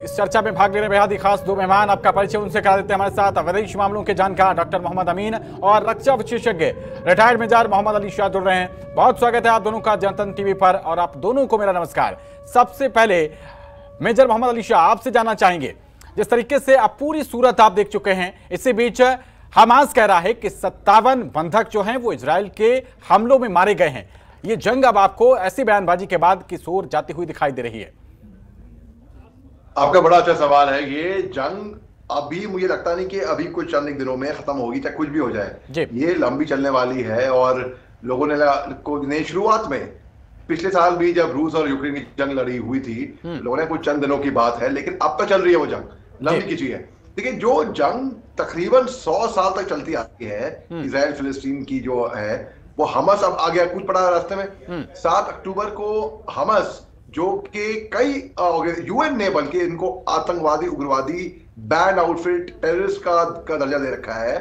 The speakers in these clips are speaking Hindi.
इस चर्चा में भाग ले रहे बेहद ही खास दो मेहमान, आपका परिचय उनसे करा देते हैं। हमारे साथ विदेश मामलों के जानकार डॉक्टर मोहम्मद अमीन और रक्षा विशेषज्ञ रिटायर्ड मेजर मोहम्मद अली शाह जुड़ रहे हैं। बहुत स्वागत है आप दोनों का जनतंत्र टीवी पर और आप दोनों को मेरा नमस्कार। सबसे पहले मेजर मोहम्मद अली शाह, आपसे जानना चाहेंगे, जिस तरीके से अब पूरी सूरत आप देख चुके हैं, इसी बीच हमास कह रहा है कि 57 बंधक जो हैं वो इजराइल के हमलों में मारे गए हैं। ये जंग अब आपको ऐसी बयानबाजी के बाद किस ओर जाती हुई दिखाई दे रही है? आपका बड़ा अच्छा सवाल है। ये जंग अभी मुझे लगता नहीं कि अभी कुछ चंद एक दिनों में खत्म होगी, चाहे कुछ भी हो जाए। ये लंबी चलने वाली है और लोगों ने शुरुआत में पिछले साल भी जब रूस और यूक्रेन की जंग लड़ी हुई थी, लोगों ने कुछ चंद दिनों की बात है, लेकिन अब तो चल रही है वो जंग, लंबी खिंची है। देखिए, जो जंग तकरीबन 100 साल तक चलती आती है, इजराइल फिलिस्तीन की जो है, वो हमास अब आ गया, कुछ पड़ा रास्ते में। 7 अक्टूबर को हमास, जो कि कई यूएन ने बल्कि इनको आतंकवादी, उग्रवादी, बैंड आउटफिट, टेररिस्ट का दर्जा दे रखा है,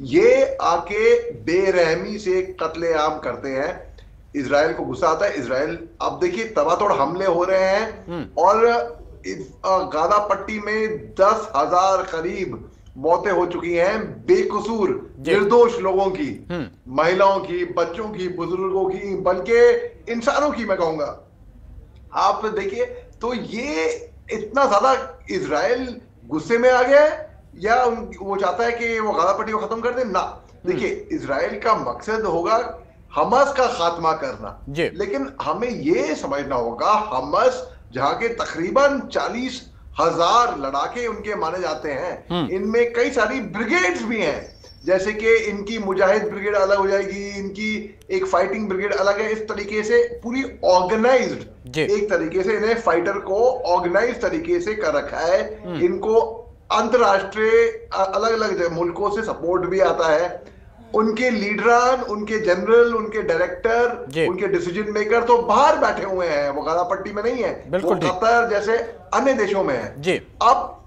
ये आके बेरहमी से कत्लेआम करते हैं। इजराइल को गुस्सा आता है। इजराइल अब देखिए तबातोड़ हमले हो रहे हैं और गाजा पट्टी में 10,000 करीब मौतें हो चुकी हैं बेकसूर निर्दोष लोगों की, महिलाओं की, बच्चों की, बुजुर्गों की, बल्कि इंसानों की मैं कहूंगा। आप देखिए, तो ये इतना ज्यादा इजराइल गुस्से में आ गया है या वो चाहता है कि वो गाजा पट्टी को खत्म कर दे ना। देखिए, इजराइल का मकसद होगा हमास का खात्मा करना, लेकिन हमें ये समझना होगा हमास जहां के तकरीबन 40,000 लड़ाके उनके माने जाते हैं, इनमें कई सारी ब्रिगेड्स भी हैं, जैसे कि इनकी मुजाहिद ब्रिगेड अलग हो जाएगी, इनकी एक फाइटिंग ब्रिगेड अलग है। इस तरीके से पूरी ऑर्गेनाइज्ड, एक तरीके से इन्हें फाइटर को ऑर्गेनाइज तरीके से कर रखा है। इनको अंतरराष्ट्रीय अलग अलग मुल्कों से सपोर्ट भी आता है। उनके लीडरान, उनके जनरल, उनके डायरेक्टर, उनके डिसीजन मेकर तो बाहर बैठे हुए हैं, वो गाजा पट्टी में नहीं है, वो कतर जैसे अन्य देशों में है। अब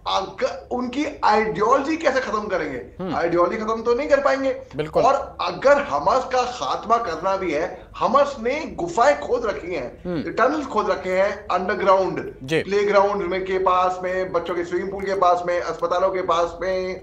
उनकी आइडियोलॉजी कैसे खत्म करेंगे? आइडियोलॉजी खत्म तो नहीं कर पाएंगे। और अगर हमास का खात्मा करना भी है, हमास ने गुफाएं खोद रखी हैं, टनल्स खोद रखे हैं अंडरग्राउंड, प्लेग्राउंड में के पास में, बच्चों के स्विमिंग पूल के पास में, अस्पतालों के पास में,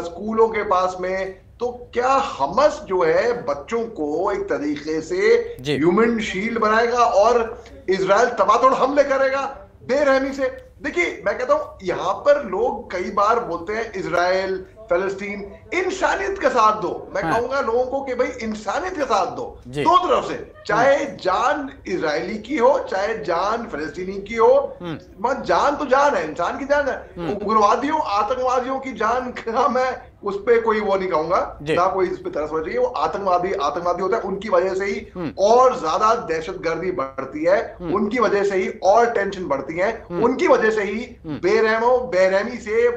स्कूलों के पास में। तो क्या हमास जो है बच्चों को एक तरीके से ह्यूमन शील्ड बनाएगा और इजराइल तबातोड़ हमले करेगा बेरहमी से? देखिए, मैं कहता हूं, यहां पर लोग कई बार बोलते हैं इजराइल फिलिस्तीन, इंसानियत का साथ दो। मैं कहूंगा लोगों को कि भाई इंसानियत का साथ दो, दो तरफ से, चाहे जान इजरायली की हो, चाहे जान फिलिस्तीनी की हो। जान तो जान है, इंसान की जान है। उग्रवादियों, आतंकवादियों की जान का मैं उस पर कोई वो नहीं कहूंगा, ना कोई इस पे तरस होना चाहिए। वो आतंकवादी होता है, उनकी वजह से ही और ज्यादा दहशतगर्दी बढ़ती है, उनकी वजह से ही और टेंशन बढ़ती है, उनकी वजह से ही बेरहमी से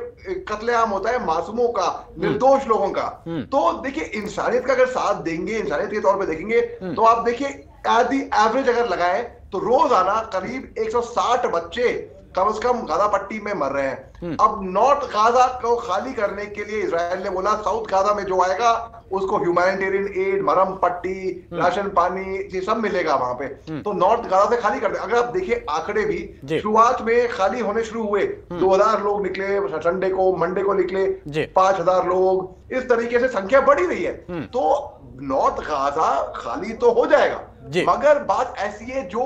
कत्लेआम होता है मासूमों का, निर्दोष लोगों का। तो देखिए, इंसानियत का अगर साथ देंगे, इंसानियत के तौर पे देखेंगे, तो आप देखिए एट दी एवरेज अगर लगाए तो रोजाना करीब 160 बच्चे कम से कम गाजा पट्टी में मर रहे हैं। अब नॉर्थ गाजा को खाली करने के लिए इजराइल ने बोला साउथ गाजा में जो आएगा उसको ह्यूमैनिटेरियन एड, मरहम पट्टी, राशन पानी, ये सब मिलेगा वहां पे। तो नॉर्थ गाजा से खाली कर दे। अगर आप देखिए आंकड़े भी शुरुआत में खाली होने शुरू हुए, 2000 लोग निकले संडे को, मंडे को निकले 5000 लोग, इस तरीके से संख्या बढ़ी रही है। तो नॉर्थ गाजा खाली तो हो जाएगा, मगर बात ऐसी है जो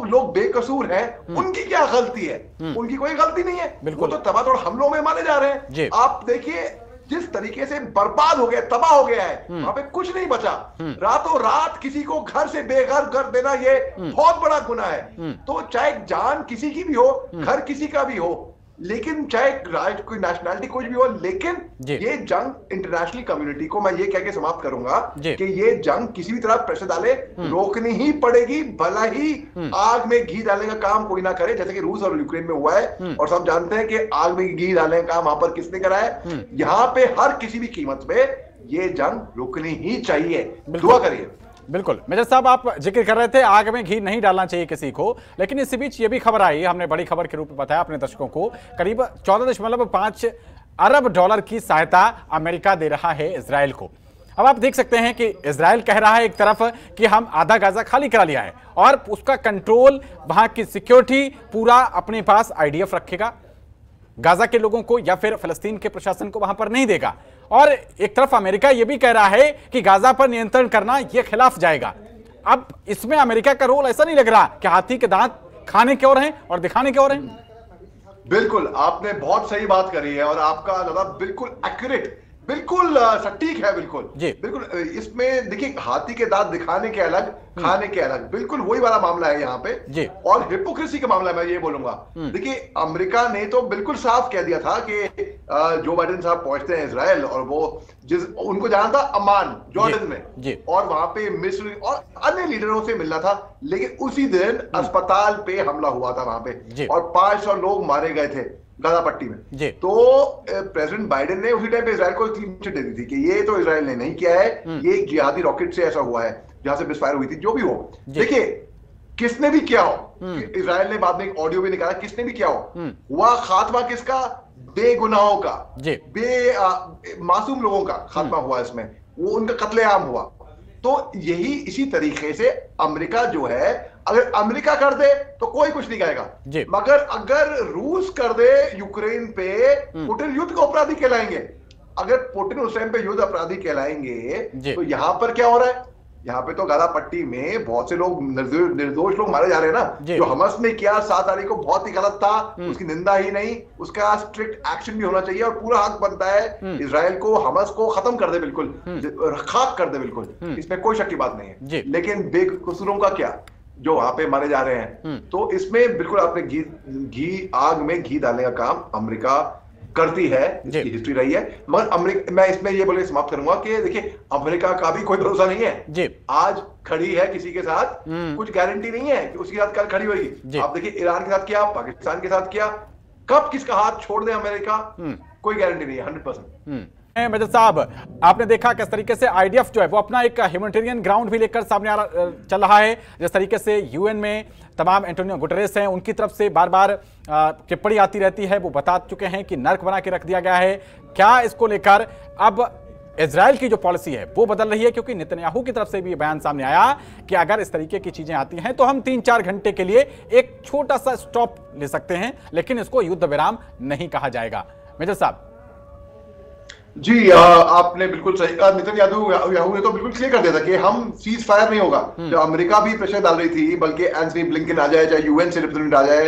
लोग बेकसूर हैं, उनकी क्या गलती है? उनकी कोई गलती नहीं है, वो तो तबातोड़ हमलों में माने जा रहे हैं। आप देखिए जिस तरीके से बर्बाद हो गया, तबाह हो गया है, वहां पे कुछ नहीं बचा। रातों रात किसी को घर से बेघर कर देना ये बहुत बड़ा गुनाह है। तो चाहे जान किसी की भी हो, घर किसी का भी हो, लेकिन चाहे कोई नेशनैलिटी कुछ भी हो, लेकिन ये जंग इंटरनेशनल कम्युनिटी को मैं ये कह के समाप्त करूंगा कि ये जंग किसी भी तरह प्रेशर डाले रोकनी ही पड़ेगी, भला ही आग में घी डालने का काम कोई ना करे, जैसे कि रूस और यूक्रेन में हुआ है। और सब जानते हैं कि आग में घी डालने का काम वहां पर किसने करा है। यहां पे हर किसी भी कीमत पे ये जंग रुकनी ही चाहिए। दुआ करिए। बिल्कुल मेजर साहब, आप जिक्र कर रहे थे आग में घी नहीं डालना चाहिए किसी को, लेकिन इसी बीच ये भी खबर आई, हमने बड़ी खबर के रूप में बताया अपने दर्शकों को, करीब 14.5 अरब डॉलर की सहायता अमेरिका दे रहा है इजराइल को। अब आप देख सकते हैं कि इजराइल कह रहा है एक तरफ कि हम आधा गाजा खाली करा लिया है और उसका कंट्रोल, वहां की सिक्योरिटी पूरा अपने पास आईडीएफ रखेगा, गाजा के लोगों को या फिर फिलिस्तीन के प्रशासन को वहां पर नहीं देगा। और एक तरफ अमेरिका यह भी कह रहा है कि गाजा पर नियंत्रण करना यह खिलाफ जाएगा। अब इसमें अमेरिका का रोल ऐसा नहीं लग रहा कि हाथी के दांत खाने की ओर हैं और दिखाने की ओर हैं। बिल्कुल, आपने बहुत सही बात करी है और आपका जवाब बिल्कुल एक्यूरेट, बिल्कुल सटीक है। बिल्कुल बिल्कुल, इसमें देखिए हाथी के दांत दिखाने के अलग, खाने के अलग, बिल्कुल वही वाला मामला है यहाँ पे। और हिपोक्रेसी का मामला मैं ये बोलूंगा। देखिए अमेरिका ने तो बिल्कुल साफ कह दिया था कि जो बाइडेन साहब पहुंचते हैं इजराइल और वो उनको जाना था अमान जॉर्डन में और वहां पे मिस्र और अन्य लीडरों से मिलना था, लेकिन उसी दिन अस्पताल पे हमला हुआ था वहां पे और 500 लोग मारे गए थे गाजा पट्टी में। तो प्रेसिडेंट बाइडेन ने उसी टाइम पे इजराइल को क्लीन चिट दे दी थी कि ये तो इजराइल ने नहीं किया है, ये एक जिहादी रॉकेट से ऐसा हुआ है जहां से मिसफायर हुई थी। जो भी हो, देखिए किसने भी किया हो, इजराइल ने बाद में एक ऑडियो भी निकाला, किसने भी किया हो, हुआ खात्मा किसका? बेगुनाहों का, मासूम लोगों का खात्मा हुआ इसमें, वो उनका कत्लेआम हुआ। तो यही इसी तरीके से अमेरिका जो है, अगर अमेरिका कर दे तो कोई कुछ नहीं कहेगा, मगर अगर रूस कर दे यूक्रेन पे, पुतिन युद्ध का अपराधी कहलाएंगे। अगर पुतिन उस टाइम पे युद्ध अपराधी कहलाएंगे तो यहां पर क्या हो रहा है? यहाँ पे तो गाजा पट्टी में बहुत से लोग, निर्दोष लोग मारे जा रहे हैं ना। जो हमास ने किया 7 तारीख को बहुत ही गलत था, उसकी निंदा ही नहीं, उसका स्ट्रिक्ट एक्शन भी होना चाहिए और पूरा हक बनता है इजराइल को हमास को खत्म कर दे, बिल्कुल खाक कर दे, बिल्कुल, इसमें कोई शक की बात नहीं है। लेकिन बेकसूरों का क्या, जो वहां पे मारे जा रहे हैं, तो इसमें बिल्कुल आपने घी आग में घी डालने का काम अमेरिका करती है, इसकी हिस्ट्री रही है। मगर अमेरिका, मैं इसमें ये बोलकर समाप्त करूंगा कि देखिए अमेरिका का भी कोई भरोसा नहीं है। आज खड़ी है किसी के साथ, कुछ गारंटी नहीं है कि उसके साथ कल खड़ी होगी। आप देखिए ईरान के साथ किया, पाकिस्तान के साथ किया, कब किसका हाथ छोड़ दे अमेरिका, कोई गारंटी नहीं है 100%। मेजर साहब, आपने देखा किस तरीके से आईडीएफ जो है वो अपना एक ह्यूमैनिटेरियन ग्राउंड भी लेकर सामने चल रहा है। जिस तरीके से यूएन में तमाम एंटोनियो गुटेरेस हैं, उनकी तरफ से बार बार टिप्पणी आती रहती है, वो बता चुके हैं कि नर्क बना के रख दिया गया है। क्या इसको लेकर अब इजराइल की जो पॉलिसी है वो बदल रही है? क्योंकि नेतन्याहू की तरफ से भी बयान सामने आया कि अगर इस तरीके की चीजें आती हैं तो हम 3-4 घंटे के लिए एक छोटा सा स्टॉप ले सकते हैं, लेकिन इसको युद्ध विराम नहीं कहा जाएगा। मेजर साहब जी, आपने बिल्कुल सही कहा। नेतन्याहू ने तो बिल्कुल क्लियर कर दिया था कि हम सीज फायर नहीं होगा। तो अमेरिका भी प्रेशर डाल रही थी, बल्कि एंथनी ब्लिंकन आ जाए, चाहे यूएन से रिप्रेजेंटेटिव आ जाए,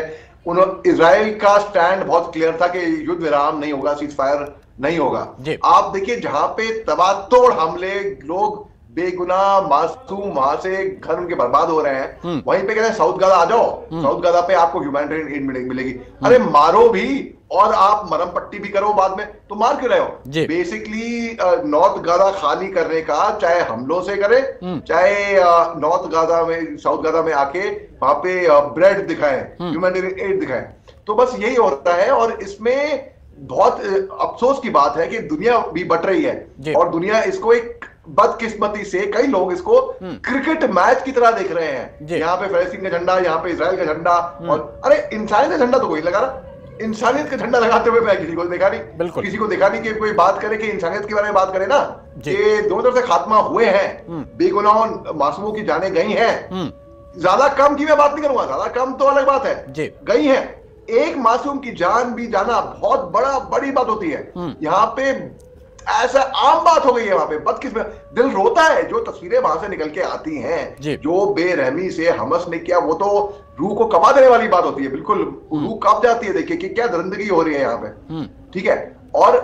इजराइल का स्टैंड बहुत क्लियर था कि युद्ध विराम नहीं होगा, सीज फायर नहीं होगा। आप देखिए जहां पे तबातोड़ हमले, लोग बेगुनाह मासूम वहां से घर उनके बर्बाद हो रहे हैं, वहीं पे कहते हैं साउथ गाजा आ जाओ, साउथ गाजा पे आपको ह्यूमैनिटेरियन एड मिलेगी। अरे मारो भी और आप मरम पट्टी भी करो बाद में, तो मार क्यों रहे हो? बेसिकली नॉर्थ गाजा खाली करने का, चाहे हमलों से करे, चाहे नॉर्थ गाजा में, साउथ गाजा में आके वहां पे ब्रेड दिखाएं, ह्यूमैनिटेरियन एड दिखाएं, तो बस यही होता है। और इसमें बहुत अफसोस की बात है कि दुनिया भी बट रही है और दुनिया इसको एक बदकिस्मती से कई लोग इसको क्रिकेट मैच की तरह देख रहे हैं। यहाँ पे फलस्तीन का झंडा, यहाँ पे इजराइल का झंडा, और अरे इंसानियत का झंडा तो कोई लगा रहा, इंसानियत का झंडा लगाते हुए मैं किसी को देखा नहीं, किसी को देखा नहीं कि कोई बात करे कि इंसानियत के बारे में बात करे ना, कि दोनों तरफ से खात्मा हुए हैं, बेगुनाह मासूमों की जाने गई हैं। ज्यादा कम की मैं बात नहीं करूंगा, ज्यादा कम तो अलग बात है, गई है। एक मासूम की जान भी जाना बहुत बड़ी बात होती है। यहाँ पे ऐसा आम बात हो गई है, वहां पे बदकिस्मत, दिल रोता है जो तस्वीरें वहां से निकल के आती हैं, जो बेरहमी से हमस ने किया, वो तो रूह को कमा देने वाली बात होती है, बिल्कुल रूह कांप जाती है। देखिए कि क्या दरिंदगी हो रही है यहाँ पे, ठीक है। और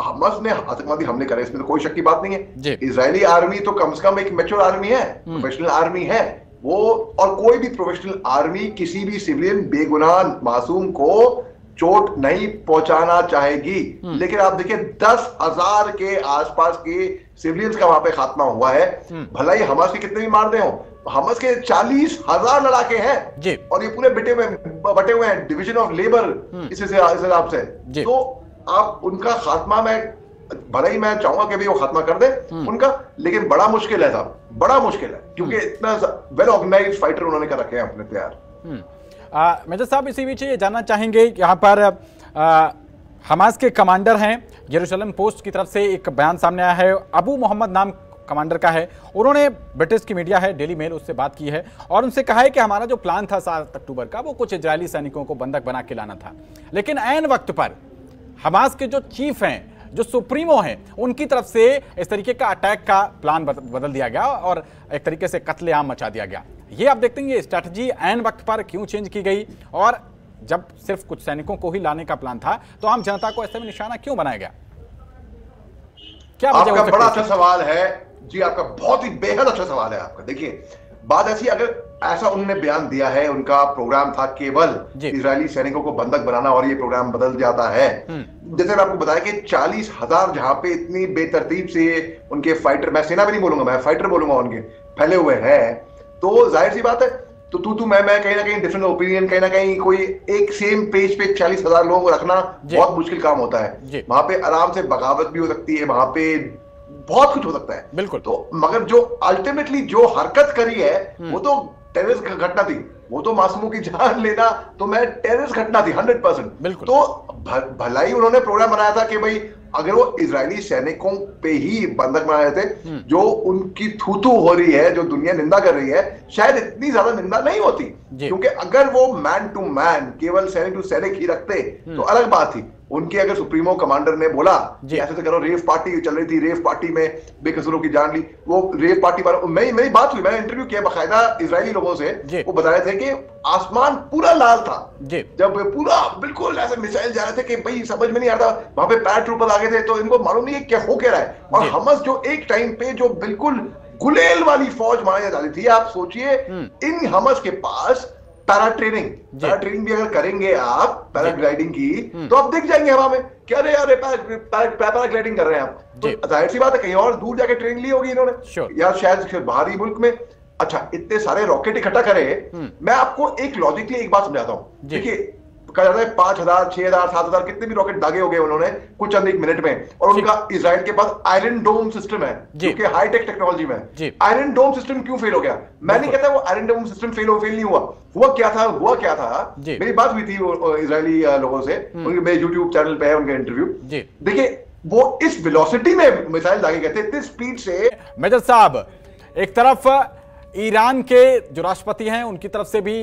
हमस ने आतंकवादी हमले करे, इसमें तो कोई शक की बात नहीं है। इजरायली आर्मी तो कम से कम एक मैच्योर आर्मी है, प्रोफेशनल आर्मी है वो, और कोई भी प्रोफेशनल आर्मी किसी भी सिविलियन बेगुनाह मासूम को चोट नहीं पहुंचाना चाहेगी। लेकिन आप देखिए 10,000 के आसपास के सिविलियंस का वहां पे खात्मा हुआ है। भला ही हमास के कितने भी मार दे हो, हमास के 40,000 लड़ाके हैं और ये पूरे बटे हुए हैं डिवीजन ऑफ लेबर इस हिसाब से। तो आप उनका खात्मा, में भले ही मैं चाहूंगा कि भी वो खात्मा कर दे उनका, लेकिन बड़ा मुश्किल है साहब, बड़ा मुश्किल है, क्योंकि इतना वेल ऑर्गेनाइज्ड फाइटर उन्होंने कर रखे हैं अपने तैयार। मेजर साहब, इसी बीच ये जानना चाहेंगे, यहाँ पर हमास के कमांडर हैं जेरूसलम पोस्ट की तरफ से एक बयान सामने आया है। अबू मोहम्मद नाम कमांडर का है। उन्होंने ब्रिटिश की मीडिया है डेली मेल, उससे बात की है और उनसे कहा है कि हमारा जो प्लान था 7 अक्टूबर का, वो कुछ इजरायली सैनिकों को बंधक बना के लाना था, लेकिन ऐन वक्त पर हमास के जो चीफ हैं, जो सुप्रीमो हैं, उनकी तरफ से इस तरीके का अटैक का प्लान बदल दिया गया और एक तरीके से कत्लेआम मचा दिया गया। ये आप देखते हैं ये स्ट्रैटेजी ऐन वक्त पर क्यों चेंज की गई, और जब सिर्फ कुछ सैनिकों को ही लाने का प्लान था तो आम जनता को ऐसे में निशाना क्यों बनाया गया? क्या वजह हो सकती है? बड़ा अच्छा सवाल है जी, आपका बहुत ही बेहद अच्छा सवाल है आपका। देखिए, बात ऐसी, अगर ऐसा उन्होंने बयान दिया है, उनका प्रोग्राम था केवल इजरायली सैनिकों को बंधक बनाना और ये प्रोग्राम बदल जाता है। जैसे मैंने आपको बताया कि 40,000 जहां पे इतनी बेतरतीब से उनके फाइटर, मैं सेना भी नहीं बोलूंगा, मैं फाइटर बोलूंगा, उनके फैले हुए हैं, तो जाहिर सी बात है, तो तू मैं कहीं ना कहीं डिफरेंट ओपिनियन, कहीं ना कहीं कोई एक सेम पेज पे 40,000 लोगों को रखना बहुत मुश्किल काम होता है। वहां पे आराम से बगावत भी हो सकती है, वहां पे बहुत कुछ हो सकता है। बिल्कुल। तो मगर जो अल्टीमेटली जो हरकत करी है वो तो टेररिस्ट घटना थी, वो तो मासूमों की जान लेना, तो मैं टेररिस्ट घटना थी 100%। तो भलाई उन्होंने प्रोग्राम बनाया था कि भाई अगर वो इजरायली सैनिकों पे ही बंधक बना रहे थे, जो उनकी थू हो रही है, जो दुनिया निंदा कर रही है, शायद इतनी ज्यादा निंदा नहीं होती, क्योंकि अगर वो मैन टू मैन केवल सैनिक टू सैनिक ही रखते तो अलग बात थी। उनके अगर सुप्रीमो कमांडर ने बोला कि ऐसे से करो, रेव पार्टी चल रही थी, रेव पार्टी में बेकसूरों की जान ली, वो रेव पार्टी पर मेरी बात हुई, मैंने इंटरव्यू किया बाकायदा इजरायली लोगों से, वो बता रहे थे कि आसमान पूरा लाल था जब पूरा बिल्कुल ऐसे मिसाइल जा रहे थे कि भाई समझ में नहीं आ रहा, वहां पे पैराट्रूपर आ गए थे, तो इनको मालूम नहीं है क्या हो क्या रहा है। और हमस जो एक टाइम पे जो बिल्कुल गुलेल वाली फौज मानी जाती थी, आप सोचिए इन हमस के पास पैरा ट्रेनिंग भी अगर करेंगे आप, पैराग्लाइडिंग की, तो आप दिख जाएंगे हवा में, क्या रे यार पैराग्लाइडिंग कर रहे हैं आप, तो जाहिर सी बात है कहीं और दूर जाके ट्रेनिंग ली होगी इन्होंने, या शायद बाहरी मुल्क में। अच्छा, इतने सारे रॉकेट इकट्ठा करे, मैं आपको एक लॉजिकली एक बात समझाता हूं। देखिए, कहा जाता है 5,000, 6,000, 7,000 कितने भी रॉकेट दागे हो गए उन्होंने कुछ चंद एक मिनट में, और उनका इजराइल के पास आयरन डोम सिस्टम है जो कि हाईटेक टेक्नोलॉजी में है। आयरन डोम सिस्टम क्यों फेल हो गया? मैं नहीं कहता वो आयरन डोम सिस्टम फेल नहीं हुआ क्या था, मेरी बात हुई थी इजरायली लोगों से, मेरे यूट्यूब चैनल पे है उनका इंटरव्यू। देखिए, वो इस वेलोसिटी में मिसाइल दागे गए थे, इतनी स्पीड से। मेजर साहब, एक तरफ ईरान के जो राष्ट्रपति हैं उनकी तरफ से भी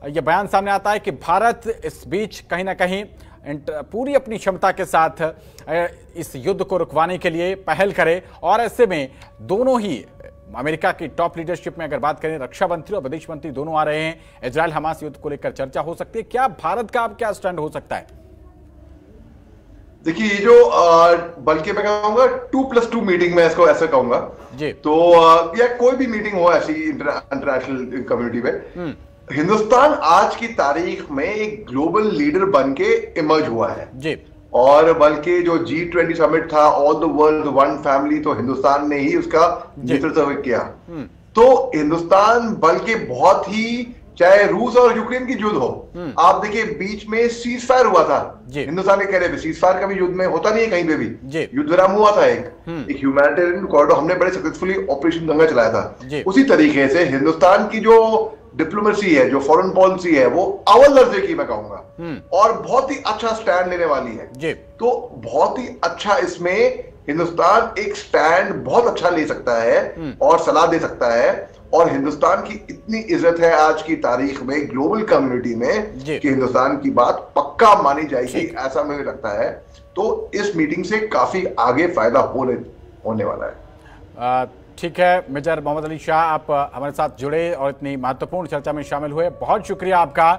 यह बयान सामने आता है कि भारत इस बीच कहीं ना कहीं पूरी अपनी क्षमता के साथ इस युद्ध को रुकवाने के लिए पहल करे, और ऐसे में दोनों ही अमेरिका की टॉप लीडरशिप में अगर बात करें, रक्षा मंत्री और विदेश मंत्री दोनों आ रहे हैं, इजराइल हमास युद्ध को लेकर चर्चा हो सकती है। क्या भारत का अब क्या स्टैंड हो सकता है? देखिए, ये जो बल्कि मैं कहूंगा 2+2 मीटिंग में इसको ऐसे कहूंगा जी, तो या कोई भी मीटिंग हो ऐसी इंटरनेशनल कम्युनिटी में, हिंदुस्तान आज की तारीख में एक ग्लोबल लीडर बन के इमर्ज हुआ है जी। और बल्कि जो G20 समिट था, all the world one family, तो हिंदुस्तान ने ही उसका नेतृत्व किया। तो हिंदुस्तान बल्कि बहुत ही, चाहे रूस और यूक्रेन की युद्ध हो, आप देखिए बीच में सीज फायर हुआ था, हिंदुस्तान के कहने पे सीज फायर कभी युद्ध में होता नहीं है कहीं पे भी, युद्ध विराम हुआ था, एक ह्यूमैनिटेरियन कॉरिडोर हमने बड़े सक्सेसफुली ऑपरेशन गंगा चलाया था। उसी तरीके से हिंदुस्तान की जो डिप्लोमेसी है, जो फॉरेन पॉलिसी है, वो अव्वल दर्जे की मैं कहूंगा, और बहुत ही अच्छा स्टैंड लेने वाली है। तो बहुत ही अच्छा इसमें हिंदुस्तान एक स्टैंड बहुत अच्छा ले सकता है और सलाह दे सकता है, और हिंदुस्तान की इतनी इज्जत है आज की तारीख में ग्लोबल कम्युनिटी में कि हिंदुस्तान की बात पक्का मानी जाएगी, ऐसा मुझे लगता है। तो इस मीटिंग से काफी आगे फायदा होने वाला है। ठीक है, मेजर मोहम्मद अली शाह, आप हमारे साथ जुड़े और इतनी महत्वपूर्ण चर्चा में शामिल हुए, बहुत शुक्रिया आपका।